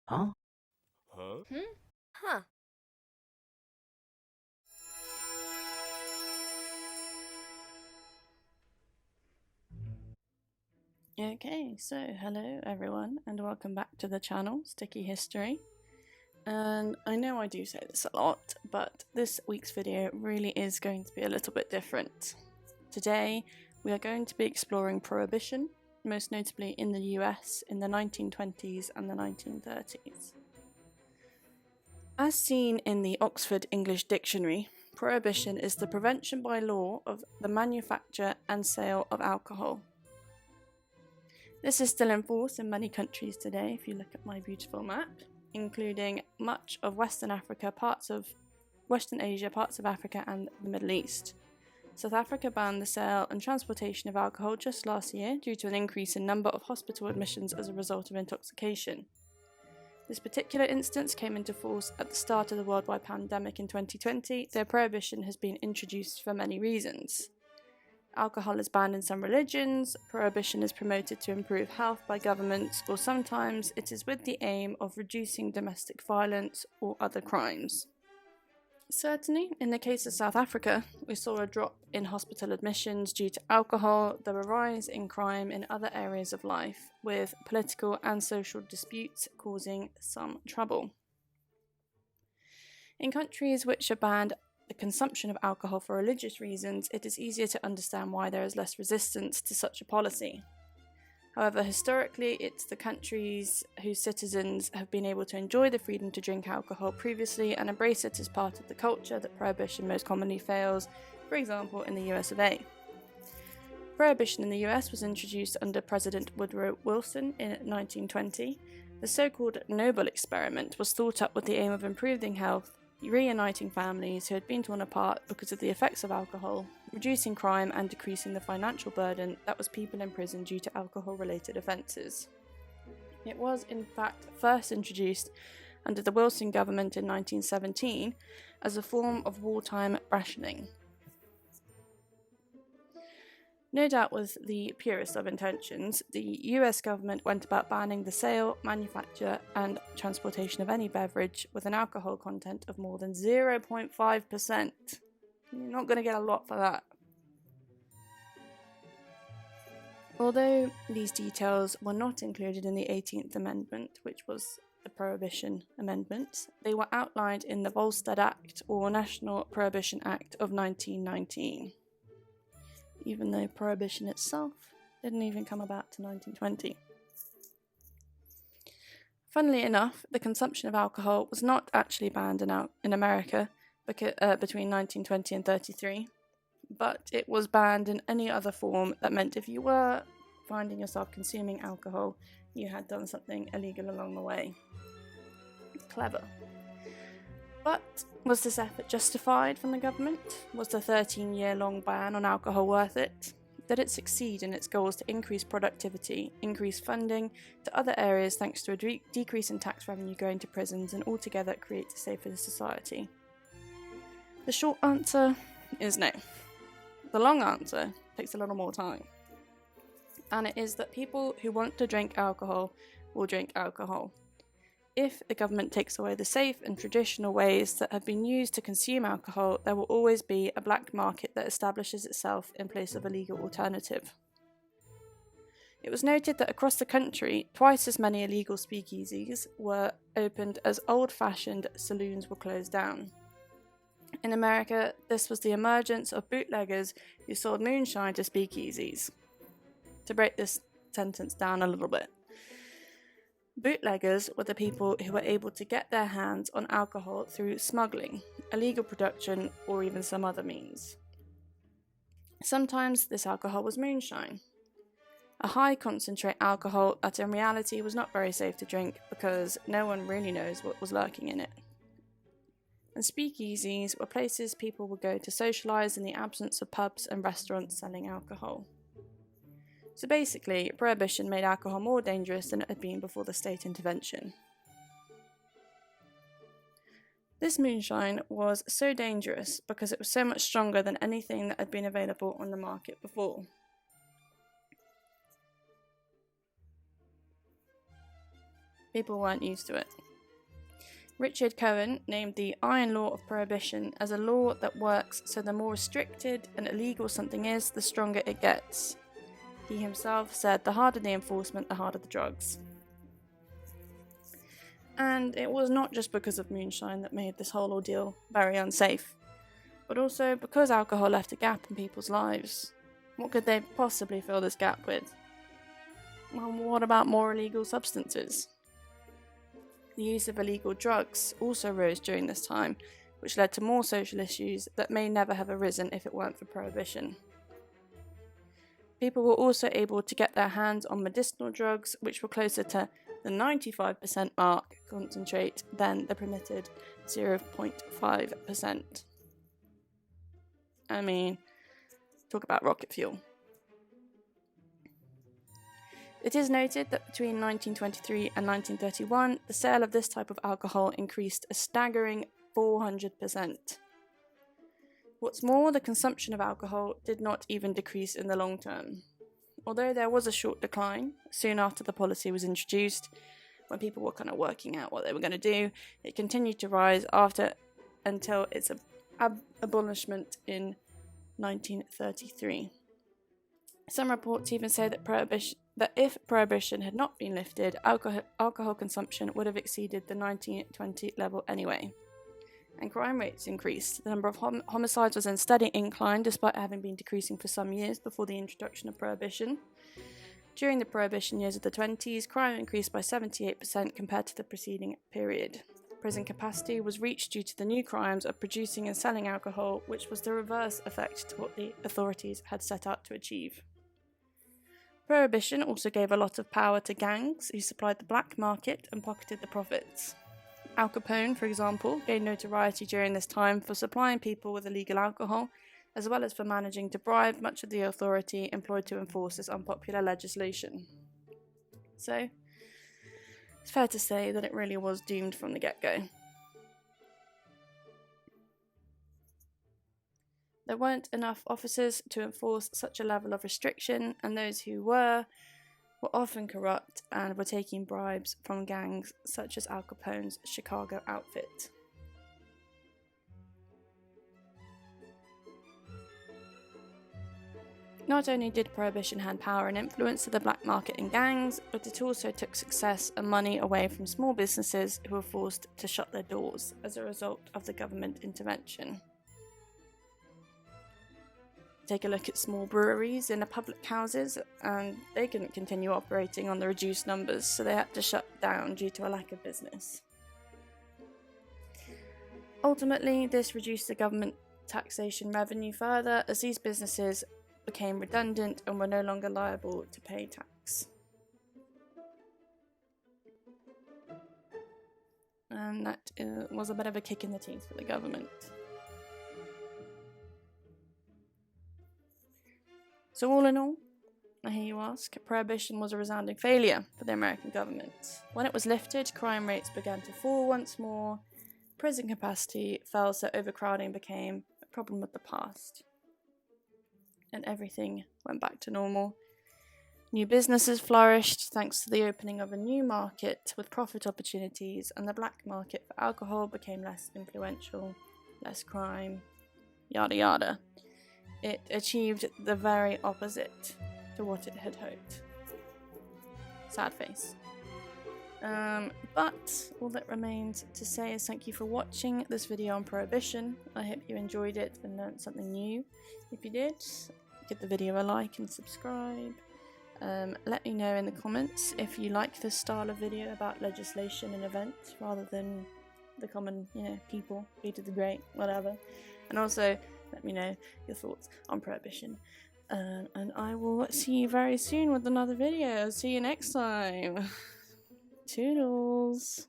Huh? Hmm? Huh. Okay, so hello everyone, and welcome back to the channel, Sticky History. And I know I do say this a lot, but this week's video really is going to be a little bit different. Today, we are going to be exploring Prohibition, most notably in the US in the 1920s and the 1930s. As seen in the Oxford English Dictionary, Prohibition is the prevention by law of the manufacture and sale of alcohol. This is still in force in many countries today, if you look at my beautiful map, including much of Western Africa, parts of Western Asia, parts of Africa, and the Middle East. South Africa banned the sale and transportation of alcohol just last year due to an increase in number of hospital admissions as a result of intoxication. This particular instance came into force at the start of the worldwide pandemic in 2020, though prohibition has been introduced for many reasons. Alcohol is banned in some religions, prohibition is promoted to improve health by governments, or sometimes it is with the aim of reducing domestic violence or other crimes. Certainly, in the case of South Africa, we saw a drop in hospital admissions due to alcohol, though a rise in crime in other areas of life, with political and social disputes causing some trouble. In countries which have banned the consumption of alcohol for religious reasons, it is easier to understand why there is less resistance to such a policy. However, historically, it's the countries whose citizens have been able to enjoy the freedom to drink alcohol previously and embrace it as part of the culture that prohibition most commonly fails, for example, in the US of A. Prohibition in the US was introduced under President Woodrow Wilson in 1920. The so-called Noble Experiment was thought up with the aim of improving health, reuniting families who had been torn apart because of the effects of alcohol, reducing crime and decreasing the financial burden that was people in prison due to alcohol-related offences. It was, in fact, first introduced under the Wilson government in 1917 as a form of wartime rationing. No doubt with the purest of intentions, the US government went about banning the sale, manufacture, and transportation of any beverage with an alcohol content of more than 0.5%. You're not going to get a lot for that. Although these details were not included in the 18th Amendment, which was the Prohibition Amendment, they were outlined in the Volstead Act, or National Prohibition Act of 1919. Even though prohibition itself didn't even come about to 1920. Funnily enough, the consumption of alcohol was not actually banned in America between 1920 and 33, but it was banned in any other form that meant if you were finding yourself consuming alcohol, you had done something illegal along the way. Clever. But was this effort justified from the government? Was the 13-year-long ban on alcohol worth it? Did it succeed in its goals to increase productivity, increase funding to other areas thanks to a decrease in tax revenue going to prisons, and altogether create a safer society? The short answer is no. The long answer takes a little more time. And it is that people who want to drink alcohol will drink alcohol. If the government takes away the safe and traditional ways that have been used to consume alcohol, there will always be a black market that establishes itself in place of a legal alternative. It was noted that across the country, twice as many illegal speakeasies were opened as old-fashioned saloons were closed down. In America, this was the emergence of bootleggers who sold moonshine to speakeasies. To break this sentence down a little bit. Bootleggers were the people who were able to get their hands on alcohol through smuggling, illegal production, or even some other means. Sometimes this alcohol was moonshine, a high concentrate alcohol that in reality was not very safe to drink because no one really knows what was lurking in it. And speakeasies were places people would go to socialise in the absence of pubs and restaurants selling alcohol. So basically, prohibition made alcohol more dangerous than it had been before the state intervention. This moonshine was so dangerous because it was so much stronger than anything that had been available on the market before. People weren't used to it. Richard Cohen named the Iron Law of Prohibition as a law that works so the more restricted and illegal something is, the stronger it gets. He himself said the harder the enforcement, the harder the drugs. And it was not just because of moonshine that made this whole ordeal very unsafe, but also because alcohol left a gap in people's lives. What could they possibly fill this gap with? Well, what about more illegal substances? The use of illegal drugs also rose during this time, which led to more social issues that may never have arisen if it weren't for Prohibition. People were also able to get their hands on medicinal drugs, which were closer to the 95% mark concentrate than the permitted 0.5%. I mean, talk about rocket fuel. It is noted that between 1923 and 1931, the sale of this type of alcohol increased a staggering 400%. What's more, the consumption of alcohol did not even decrease in the long term. Although there was a short decline, soon after the policy was introduced, when people were kind of working out what they were going to do, it continued to rise until its abolishment in 1933. Some reports even say that if Prohibition had not been lifted, alcohol consumption would have exceeded the 1920 level anyway. And crime rates increased. The number of homicides was in steady incline despite having been decreasing for some years before the introduction of Prohibition. During the Prohibition years of the 20s, crime increased by 78% compared to the preceding period. Prison capacity was reached due to the new crimes of producing and selling alcohol, which was the reverse effect to what the authorities had set out to achieve. Prohibition also gave a lot of power to gangs who supplied the black market and pocketed the profits. Al Capone, for example, gained notoriety during this time for supplying people with illegal alcohol, as well as for managing to bribe much of the authority employed to enforce this unpopular legislation. So, it's fair to say that it really was doomed from the get-go. There weren't enough officers to enforce such a level of restriction, and those who were often corrupt and were taking bribes from gangs such as Al Capone's Chicago outfit. Not only did Prohibition hand power and influence to the black market and gangs, but it also took success and money away from small businesses who were forced to shut their doors as a result of the government intervention. Take a look at small breweries in the public houses, and they couldn't continue operating on the reduced numbers, so they had to shut down due to a lack of business. Ultimately, this reduced the government taxation revenue further, as these businesses became redundant and were no longer liable to pay tax. And that was a bit of a kick in the teeth for the government. So all in all, I hear you ask, Prohibition was a resounding failure for the American government. When it was lifted, crime rates began to fall once more, prison capacity fell so overcrowding became a problem of the past. And everything went back to normal. New businesses flourished thanks to the opening of a new market with profit opportunities, and the black market for alcohol became less influential, less crime, yada yada. It achieved the very opposite to what it had hoped. Sad face. But all that remains to say is thank you for watching this video on Prohibition. I hope you enjoyed it and learned something new. If you did, give the video a like and subscribe. Let me know in the comments if you like this style of video about legislation and events rather than the common, people, Peter the Great, whatever. And also, let me know your thoughts on Prohibition. And I will see you very soon with another video. See you next time. Toodles.